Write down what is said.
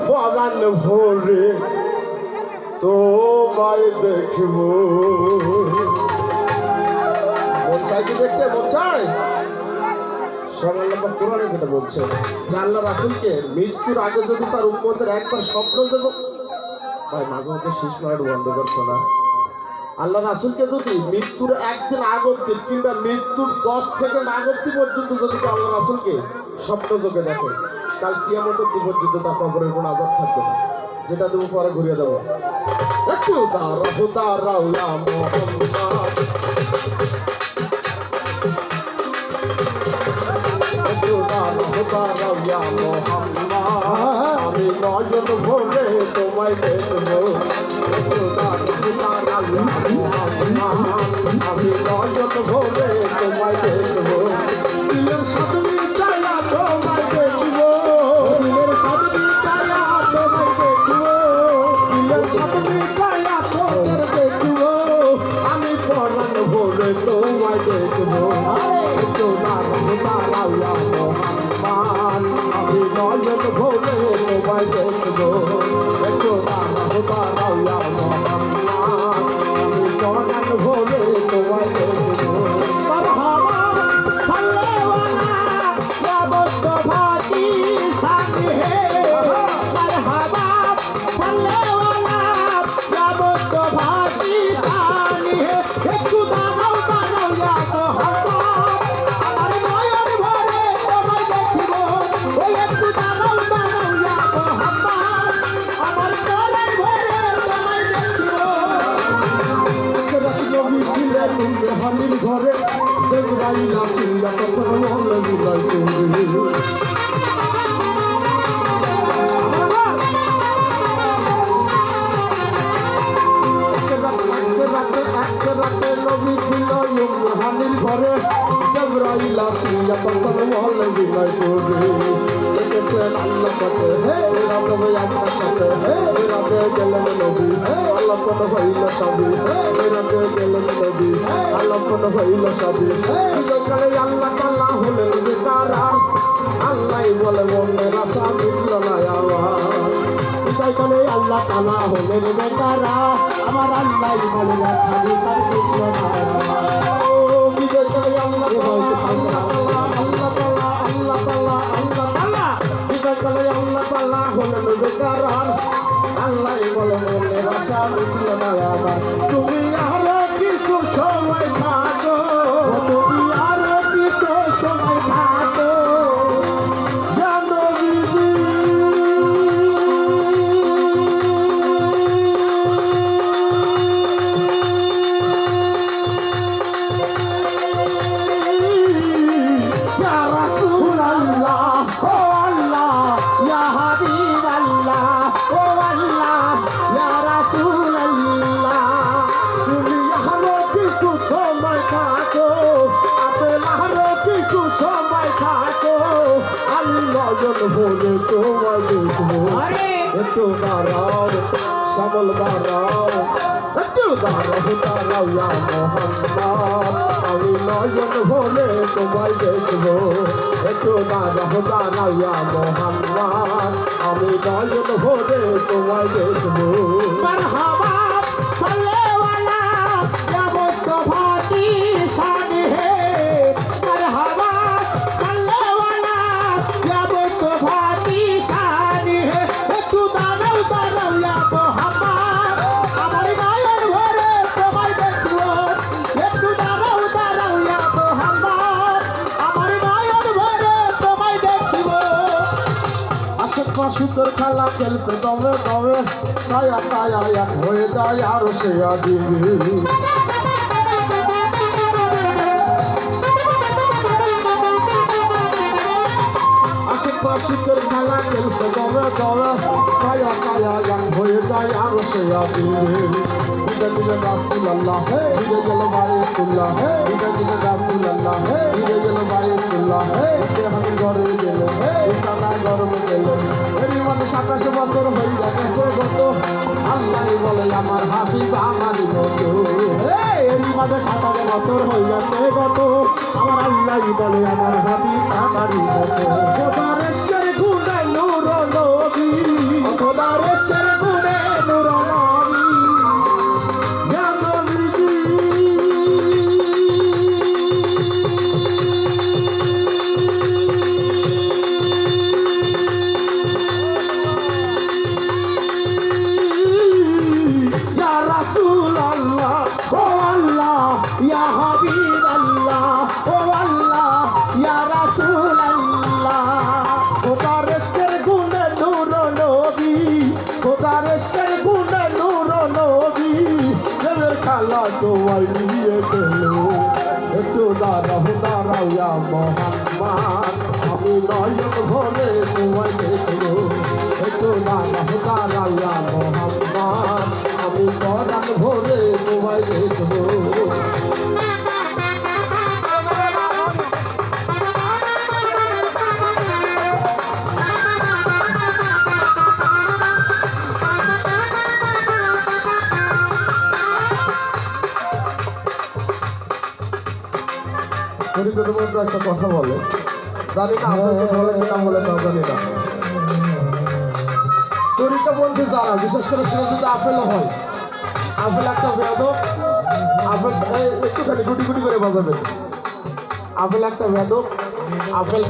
পরাণ ভরে তোমায় দেখব। মন চাই কি দেখতে? মন চাই। আল্লাহ কোরআনে যেটা বলছে যে আল্লাহ রাসূলকে মৃত্যুর আগে যদি তার উম্মতের একবার স্বপ্ন দেব, ভাই মাঝে মধ্যে শীষ মারাটা বন্ধ করছো না। আল্লাহ রাসূলকে যদি মৃত্যুর একদিন আগ অব্দি কিংবা মৃত্যুর 10 সেকেন্ড আগ অব্দি পর্যন্ত যদি আল্লাহ রাসূলকে স্বপ্ন যোগে দেখে, কাল কিয়ামত অব্দি পর্যন্ত তার কবরের কোনো আযাব থাকবে না। যেটা দেবো পরে ঘুরিয়ে দেবো। একটু দাঁড়াও ইয়া মুহাম্মদ, আমি নয়ন ভরে তোমায় দেখবো। আমি নয়ন ভরে তোমায় দেখবো। দিলের সাধনী চায়া তোমায় দেখবো। দিলের সাধনী চায়া তোমায় দেখবো। দিলের সাধনী চায়া তোদের দেখবো। আমি পরাণ ভরে তোমায় দেখবো। আমি নয়ন ভরে তোমায় দেখবো। একটু দাঁড়াও ইয়া মুহাম্মদ, আমি নয়ন ভরে তোমায় দেখবো। মারহাবা সাল্লাল্লাহু ইয়া মুস্তাফা কি শান হে। মারহাবা সাল্লাল্লাহু ইয়া মুস্তাফা কি শান হে। একটু দাঁড়াও ইয়া মুহাম্মদ, আমার নয়ন ভরে তোমায় দেখবো। ওই একটু দাঁড়াও ইয়া মুহাম্মদ, আমার নয়ন ভরে তোমায় দেখবো। নবী ছিলেন হামির ঘরে, জিবরাইল আসিয়া তখন বলল বিদায় করবে। রাতে নবী ছিল হামির ঘরে, জিবরাইল আসিয়া তখন বলল বিদায় করবে। দেখেছেন আল্লাহ পাকে হে রাতে আপনার সাথে হে রাতে গেলেন নবী, আল্লাহ কোন হইল সবই হে রাতে গেলেন নবী, আল্লাহ কোন হইল সবই। কালে আল্লাহ তাআলা হলেন বেকারার, আল্লাহ বলে মনের আশা মিটল না আমার। কালে আল্লাহ তাআলা হলেন বেকারা, আমার আল্লাহ বলে খালি তার মিটল না। ও বিজয় কালে আল্লাহ হলেন বেকারার, আল্লাহ বলে মনের আশা মিটল না আমার। তুমি আরো কিছু সময় থাকো, তুমি আরো কিছু সময় থাকো জানো বিবি। ইয়া রাসূলুল্লাহ ও আল্লাহ, ইয়া হাবিবাল্লাহ ও আল্লাহ, ইয়া রাসূলুল্লাহ, তুমি আরো কিছু সময় থাকো, আপেল আরো কিছু সময় থাকো, আমি নয়ন ভরে তোমায় দেখবো। একটু দাঁড়াও শ্যামল দাঁড়াও, একটু দাঁড়াও ইয়া মুহাম্মদ, আমি নয়ন ভরে তোমায় দেখবো। একটু দাঁড়াও ইয়া মুহাম্মদ, আমি নয়ন ভরে তোমায় দেখবো। মারহাবা সাল্লাল্লাহু ইয়া মুস্তাফা কি শান হে। মারহাবা সাল্লাল্লাহু ইয়া মুস্তাফা কি শান হে। একটু দাঁড়াও ইয়া মুহাম্মদ, আমার নয়ন ভরে তোমায় দেখবো। একটু দাঁড়াও ইয়া মুহাম্মদ, আমার নয়ন ভরে তোমায় দেখবো। আশেপাশে তোর খেলা খেলছে দমে দমে, ছায়া তায়া এক হয়ে যায় আর সে আজিবি। আশেপাশে তোর খেলা খেলছে দমে দমে, ছায়া তায়া এক হয়ে যায় আর সে আজিবি। ধীরে ধীরে রাসূলুল্লাহ ধীরে গেল বাইতুল্লাহ, ধীরে ধীরে রাসূলুল্লাহ ধীরে গেল বাইতুল্লাহ। আমি ঘরে গেল বিছানা গরম গেল, এরই মধ্যে 27 বছর হয়ে গেছে গত, আল্লাহ বলে আমার হাবিব আমার মতো। এরই মধ্যে 27 বছর হয়ে গেছে গত, আমার আল্লাহ বলে আমার হাবিব আমারই মতো। দাঁড়াইয়া মোহাম্মদ আমি নয়ন ভরে তোমায় দেখব একটু দাঁড়াইয়া মোহাম্মদ আমি পরাণ ভরে তোমায় দেখব পরিকল্পনা একটা কথা বলে জানি না আপনাদের বলে কিনা বলে তাও জানি না তরিকা বলতে যারা বিশেষ করে সেটা যদি আপেল হয় আপেল একটা বেদক আপেল একটুখানি গুটি গুটি করে বাজাবেন আপেল একটা বেদক আপেল